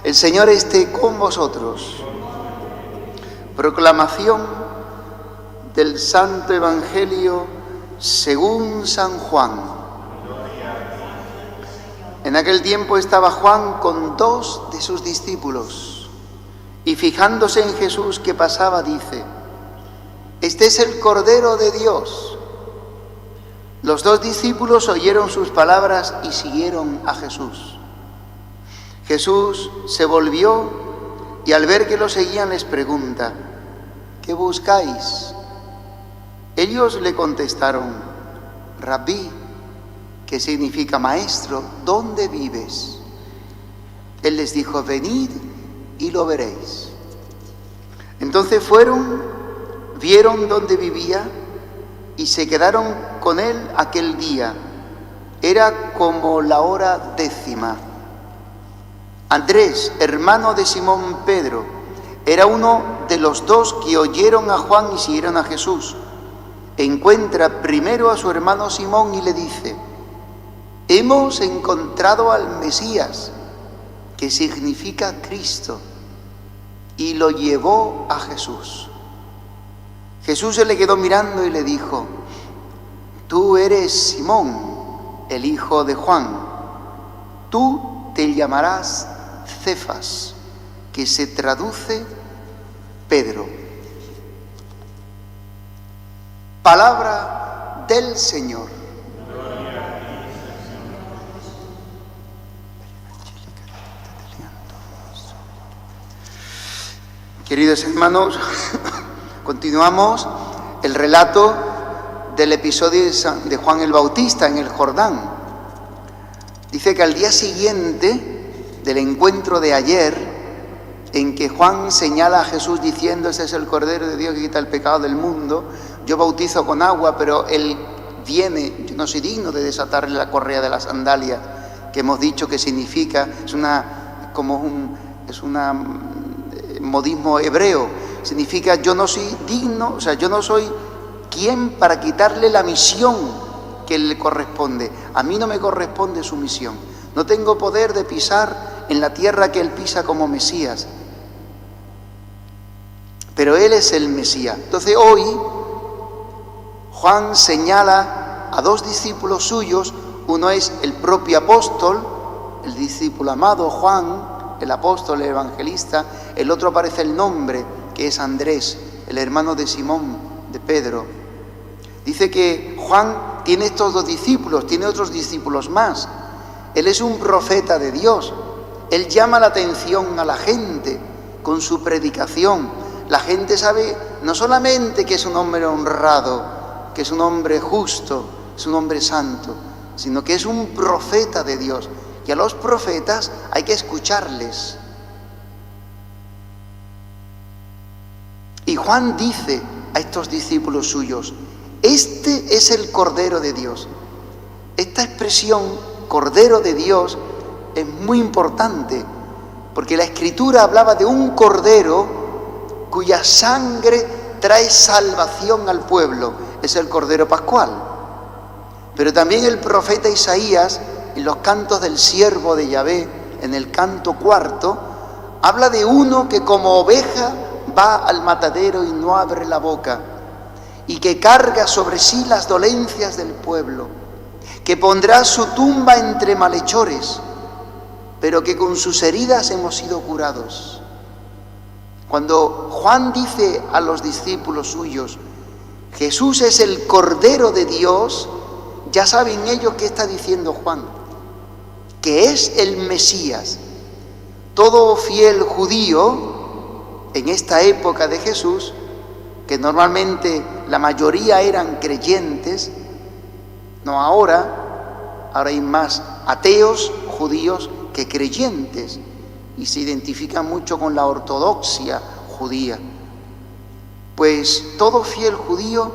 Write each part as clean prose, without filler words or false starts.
El Señor esté con vosotros. Proclamación del Santo Evangelio según San Juan. En aquel tiempo estaba Juan con 2 de sus discípulos y fijándose en Jesús que pasaba, dice: «Este es el Cordero de Dios». Los 2 discípulos oyeron sus palabras y siguieron a Jesús. Jesús se volvió y al ver que lo seguían les pregunta: «¿Qué buscáis?». Ellos le contestaron: «Rabí», que significa maestro, ¿dónde vives? Él les dijo: «Venid y lo veréis». Entonces fueron, vieron dónde vivía y se quedaron con él aquel día. Era como la hora 10:00. Andrés, hermano de Simón Pedro, era uno de los 2 que oyeron a Juan y siguieron a Jesús. Encuentra primero a su hermano Simón y le dice: «Hemos encontrado al Mesías», que significa Cristo, y lo llevó a Jesús. Jesús se le quedó mirando y le dijo: «Tú eres Simón, el hijo de Juan. Tú te llamarás Cefas», que se traduce Pedro. Palabra del Señor. Queridos hermanos, continuamos el relato del episodio de Juan el Bautista en el Jordán. Dice que al día siguiente del encuentro de ayer, en que Juan señala a Jesús diciendo: «Ese es el Cordero de Dios que quita el pecado del mundo, yo bautizo con agua, pero Él viene, yo no soy digno de desatarle la correa de la sandalia», que hemos dicho que significa, es un modismo hebreo, significa yo no soy digno, o sea, yo no soy quien para quitarle la misión que le corresponde. A mí no me corresponde su misión. No tengo poder de pisar en la tierra que Él pisa como Mesías. Pero Él es el Mesías. Entonces hoy Juan señala a 2 discípulos suyos. Uno es el propio apóstol, el discípulo amado Juan, el apóstol, el evangelista. El otro aparece el nombre, que es Andrés, el hermano de Simón, de Pedro. Dice que Juan tiene estos 2 discípulos, tiene otros discípulos más. Él es un profeta de Dios. Él llama la atención a la gente con su predicación. La gente sabe no solamente que es un hombre honrado, que es un hombre justo, es un hombre santo, sino que es un profeta de Dios. Y a los profetas hay que escucharles. Y Juan dice a estos discípulos suyos: «Este es el Cordero de Dios». Esta expresión, Cordero de Dios, es muy importante, porque la Escritura hablaba de un Cordero cuya sangre trae salvación al pueblo. Es el Cordero Pascual. Pero también el profeta Isaías, en los cantos del siervo de Yahvé, en el canto 4, habla de uno que como oveja va al matadero y no abre la boca, y que carga sobre sí las dolencias del pueblo, que pondrá su tumba entre malhechores, pero que con sus heridas hemos sido curados. Cuando Juan dice a los discípulos suyos: «Jesús es el Cordero de Dios», ya saben ellos qué está diciendo Juan, que es el Mesías. Todo fiel judío en esta época de Jesús, que normalmente la mayoría eran creyentes, no ahora hay más ateos judíos que creyentes, y se identifican mucho con la ortodoxia judía. Pues todo fiel judío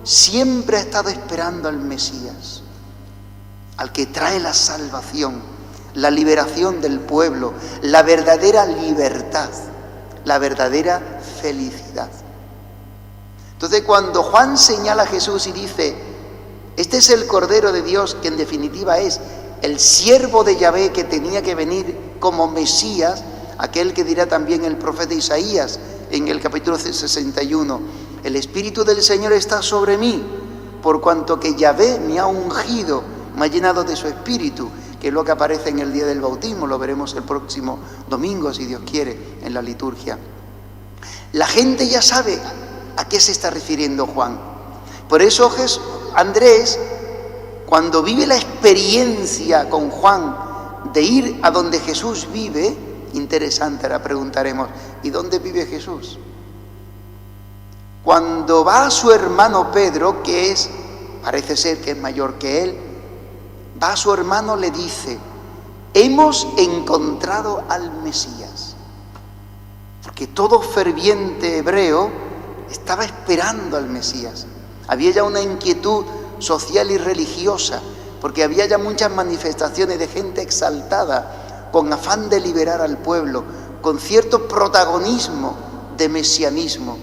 siempre ha estado esperando al Mesías, al que trae la salvación, la liberación del pueblo, la verdadera libertad, la verdadera felicidad. Entonces, cuando Juan señala a Jesús y dice: «Este es el Cordero de Dios», que en definitiva es el siervo de Yahvé que tenía que venir como Mesías aquel que dirá también el profeta Isaías en el capítulo 61, el Espíritu del Señor está sobre mí, por cuanto que Yahvé me ha ungido, me ha llenado de su Espíritu, que es lo que aparece en el día del bautismo, lo veremos el próximo domingo, si Dios quiere, en la liturgia. La gente ya sabe a qué se está refiriendo Juan. Por eso Andrés, cuando vive la experiencia con Juan de ir a donde Jesús vive, interesante, ahora preguntaremos, ¿y dónde vive Jesús? Cuando va a su hermano Pedro, parece ser que es mayor que él, va a su hermano, le dice, hemos encontrado al Mesías. Porque todo ferviente hebreo estaba esperando al Mesías. Había ya una inquietud social y religiosa, porque había ya muchas manifestaciones de gente exaltada, con afán de liberar al pueblo, con cierto protagonismo de mesianismo.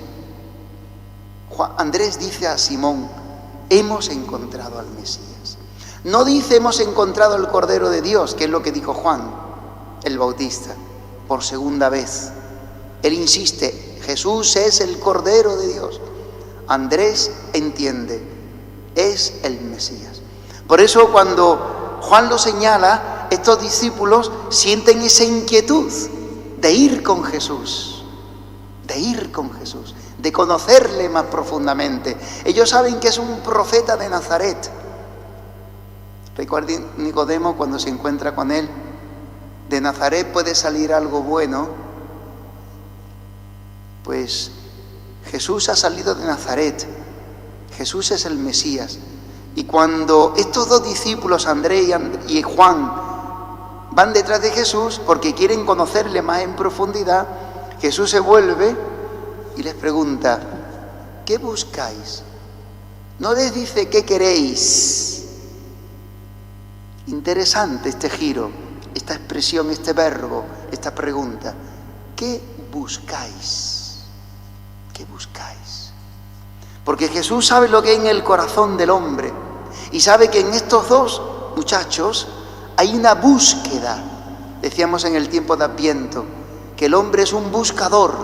Andrés dice a Simón, hemos encontrado al Mesías. No dice hemos encontrado el Cordero de Dios, que es lo que dijo Juan el Bautista, por segunda vez. Él insiste, Jesús es el Cordero de Dios. Andrés entiende, es el Mesías. Por eso cuando Juan lo señala, estos discípulos sienten esa inquietud de ir con Jesús, de conocerle más profundamente. Ellos saben que es un profeta de Nazaret. Recuerden Nicodemo cuando se encuentra con él, de Nazaret puede salir algo bueno. Pues Jesús ha salido de Nazaret, Jesús es el Mesías. Y cuando estos dos discípulos, Andrés y Juan, van detrás de Jesús porque quieren conocerle más en profundidad, Jesús se vuelve y les pregunta, ¿qué buscáis? No les dice, ¿qué queréis? Interesante este giro, esta expresión, este verbo, esta pregunta. ¿Qué buscáis? ¿Qué buscáis? Porque Jesús sabe lo que hay en el corazón del hombre y sabe que en estos dos muchachos hay una búsqueda. Decíamos en el tiempo de Adviento que el hombre es un buscador.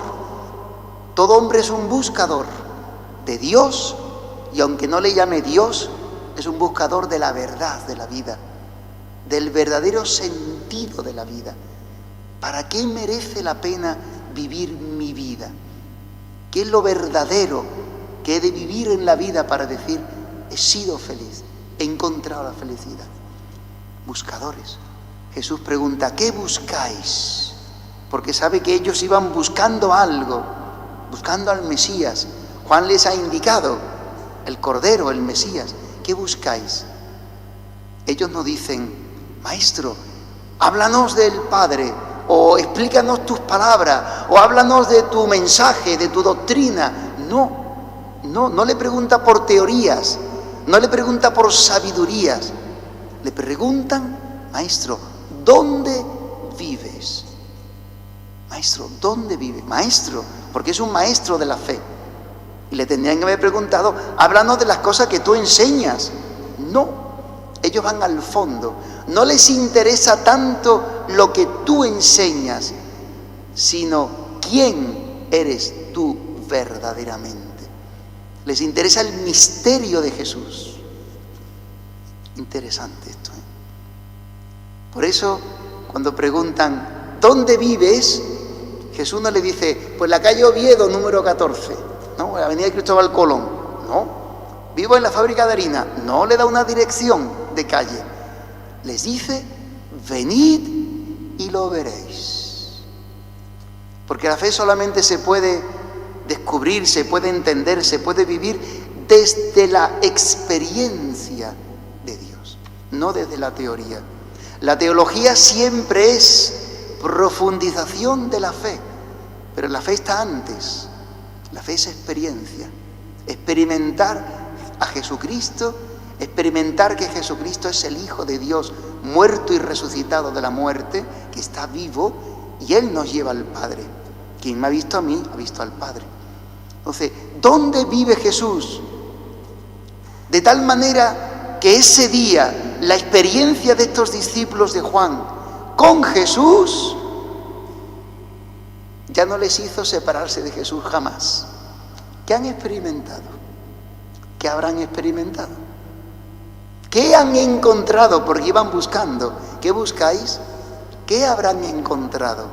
Todo hombre es un buscador de Dios y aunque no le llame Dios, es un buscador de la verdad de la vida, del verdadero sentido de la vida. ¿Para qué merece la pena vivir mi vida? ¿Qué es lo verdadero que he de vivir en la vida para decir, he sido feliz, he encontrado la felicidad? Buscadores. Jesús pregunta, ¿qué buscáis? Porque sabe que ellos iban buscando algo, buscando al Mesías. Juan les ha indicado, el Cordero, el Mesías. ¿Qué buscáis? Ellos no dicen, Maestro, háblanos del Padre, o explícanos tus palabras, o háblanos de tu mensaje, de tu doctrina. No le pregunta por teorías, no le pregunta por sabidurías. Le preguntan, Maestro, ¿dónde vives? Maestro, ¿dónde vives? Maestro, porque es un maestro de la fe. Y le tendrían que haber preguntado, háblanos de las cosas que tú enseñas. No, ellos van al fondo. No les interesa tanto lo que tú enseñas, sino quién eres tú verdaderamente. Les interesa el misterio de Jesús. Interesante esto, ¿eh? Por eso, cuando preguntan, ¿dónde vives? Jesús no le dice, pues la calle Oviedo, número 14, ¿no? La avenida Cristóbal Colón, no. Vivo en la fábrica de harina, no le da una dirección de calle. Les dice, venid y lo veréis. Porque la fe solamente se puede descubrir, se puede entender, se puede vivir desde la experiencia de Dios, no desde la teoría. La teología siempre es profundización de la fe, pero la fe está antes. La fe es experiencia, experimentar a Jesucristo, experimentar que Jesucristo es el Hijo de Dios, muerto y resucitado de la muerte, que está vivo, y Él nos lleva al Padre. Quien me ha visto a mí, ha visto al Padre. Entonces, ¿dónde vive Jesús? De tal manera que ese día, la experiencia de estos discípulos de Juan con Jesús ya no les hizo separarse de Jesús jamás. ¿Qué han experimentado? ¿Qué habrán experimentado? ¿Qué han encontrado? Porque iban buscando. ¿Qué buscáis? ¿Qué habrán encontrado?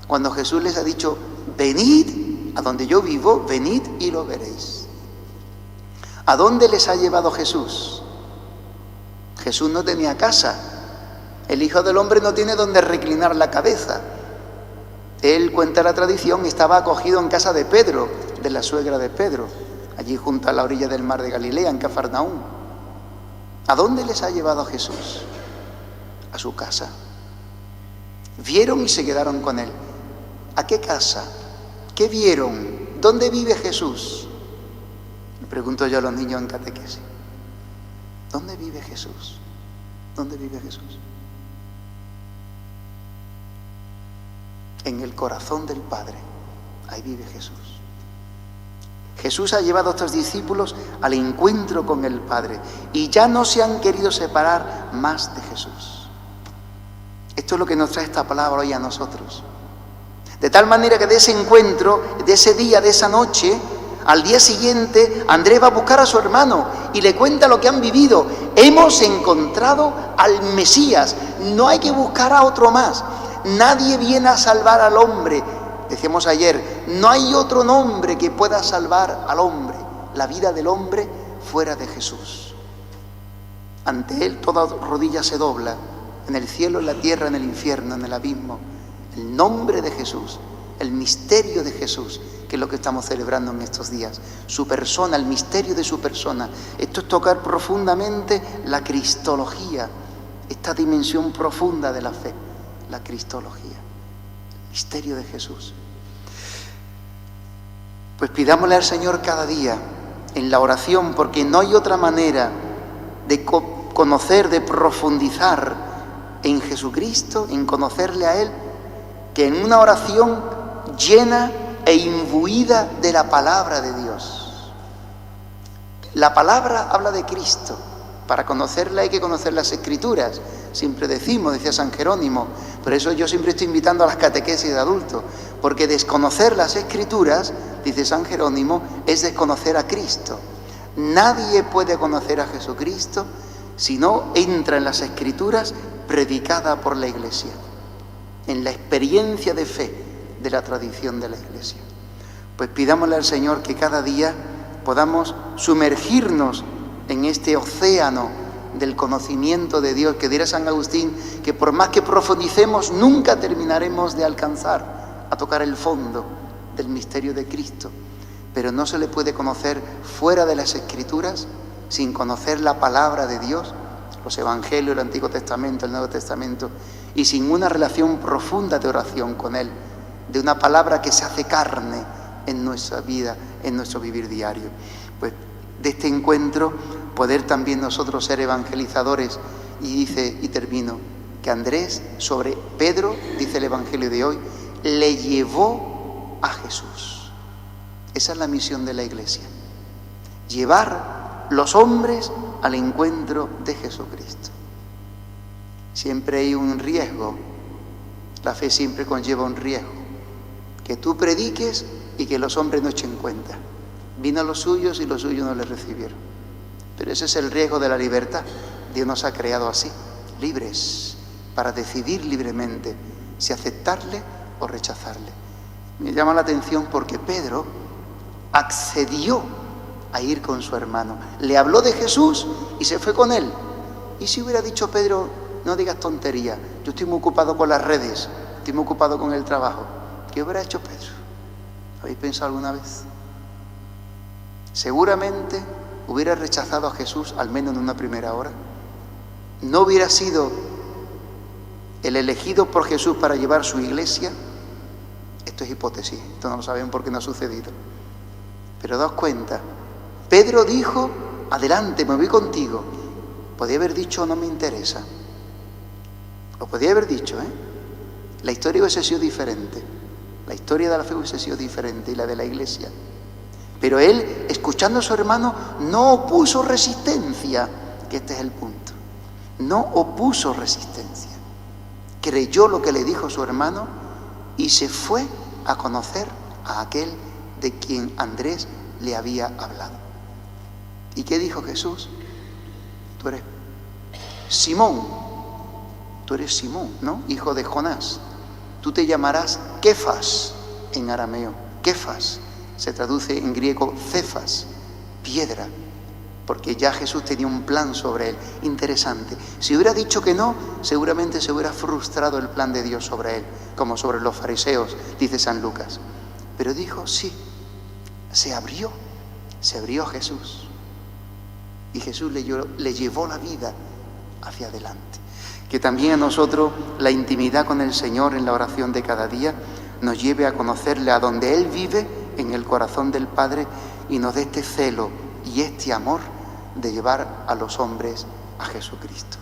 Cuando Jesús les ha dicho, venid a donde yo vivo, venid y lo veréis. ¿A dónde les ha llevado Jesús? Jesús no tenía casa. El Hijo del Hombre no tiene donde reclinar la cabeza. Él, cuenta la tradición, estaba acogido en casa de Pedro, de la suegra de Pedro, allí junto a la orilla del mar de Galilea, en Cafarnaúm. ¿A dónde les ha llevado Jesús? A su casa. Vieron y se quedaron con él. ¿A qué casa? ¿Qué vieron? ¿Dónde vive Jesús? Le pregunto yo a los niños en catequesis. ¿Dónde vive Jesús? ¿Dónde vive Jesús? En el corazón del Padre. Ahí vive Jesús. Jesús ha llevado a estos discípulos al encuentro con el Padre y ya no se han querido separar más de Jesús. Esto es lo que nos trae esta palabra hoy a nosotros. De tal manera que de ese encuentro, de ese día, de esa noche, al día siguiente, Andrés va a buscar a su hermano y le cuenta lo que han vivido. Hemos encontrado al Mesías, no hay que buscar a otro más. Nadie viene a salvar al hombre. Decíamos ayer, no hay otro nombre que pueda salvar al hombre, la vida del hombre fuera de Jesús. Ante él toda rodilla se dobla, en el cielo, en la tierra, en el infierno, en el abismo. El nombre de Jesús, el misterio de Jesús, que es lo que estamos celebrando en estos días. Su persona, el misterio de su persona. Esto es tocar profundamente la cristología, esta dimensión profunda de la fe, la cristología, el misterio de Jesús. Pues pidámosle al Señor cada día en la oración, porque no hay otra manera de conocer, de profundizar en Jesucristo, en conocerle a Él, que en una oración llena e imbuida de la palabra de Dios. La palabra habla de Cristo. Para conocerla hay que conocer las Escrituras. Siempre decimos, decía San Jerónimo, por eso yo siempre estoy invitando a las catequesis de adultos, porque desconocer las Escrituras, dice San Jerónimo, es desconocer a Cristo. Nadie puede conocer a Jesucristo si no entra en las Escrituras predicada por la Iglesia, en la experiencia de fe de la tradición de la Iglesia. Pues pidámosle al Señor que cada día podamos sumergirnos en este océano del conocimiento de Dios, que dirá San Agustín, que por más que profundicemos, nunca terminaremos de alcanzar a tocar el fondo del misterio de Cristo. Pero no se le puede conocer fuera de las Escrituras, sin conocer la palabra de Dios, los Evangelios, el Antiguo Testamento, el Nuevo Testamento, y sin una relación profunda de oración con Él, de una palabra que se hace carne en nuestra vida, en nuestro vivir diario. Pues de este encuentro poder también nosotros ser evangelizadores. Y dice, y termino, que Andrés sobre Pedro, dice el Evangelio de hoy, le llevó a Jesús. Esa es la misión de la Iglesia, llevar los hombres al encuentro de Jesucristo. Siempre hay un riesgo, la fe siempre conlleva un riesgo, que tú prediques y que los hombres no echen cuenta. Vino a los suyos y los suyos no le recibieron. Pero ese es el riesgo de la libertad. Dios nos ha creado así, libres, para decidir libremente si aceptarle o rechazarle. Me llama la atención porque Pedro accedió a ir con su hermano. Le habló de Jesús y se fue con él. ¿Y si hubiera dicho Pedro, no digas tontería, yo estoy muy ocupado con las redes, estoy muy ocupado con el trabajo? ¿Qué hubiera hecho Pedro? ¿Habéis pensado alguna vez? Seguramente hubiera rechazado a Jesús, al menos en una primera hora. No hubiera sido el elegido por Jesús para llevar su iglesia. Esto es hipótesis, esto no lo saben porque no ha sucedido. Pero daos cuenta, Pedro dijo, adelante, me voy contigo. Podía haber dicho, no me interesa. Lo podía haber dicho, La historia hubiese sido diferente. La historia de la fe hubiese sido diferente y la de la iglesia. Pero él, escuchando a su hermano, no opuso resistencia, que este es el punto. No opuso resistencia. Creyó lo que le dijo su hermano y se fue a conocer a aquel de quien Andrés le había hablado. ¿Y qué dijo Jesús? Tú eres Simón, ¿no? Hijo de Jonás. Tú te llamarás Kefas en arameo. Kefas se traduce en griego Cefas, piedra, porque ya Jesús tenía un plan sobre él, interesante. Si hubiera dicho que no, seguramente se hubiera frustrado el plan de Dios sobre él, como sobre los fariseos, dice San Lucas. Pero dijo sí, se abrió Jesús. Y Jesús le llevó la vida hacia adelante. Que también a nosotros la intimidad con el Señor en la oración de cada día nos lleve a conocerle a donde Él vive, en el corazón del Padre, y nos dé este celo y este amor de llevar a los hombres a Jesucristo.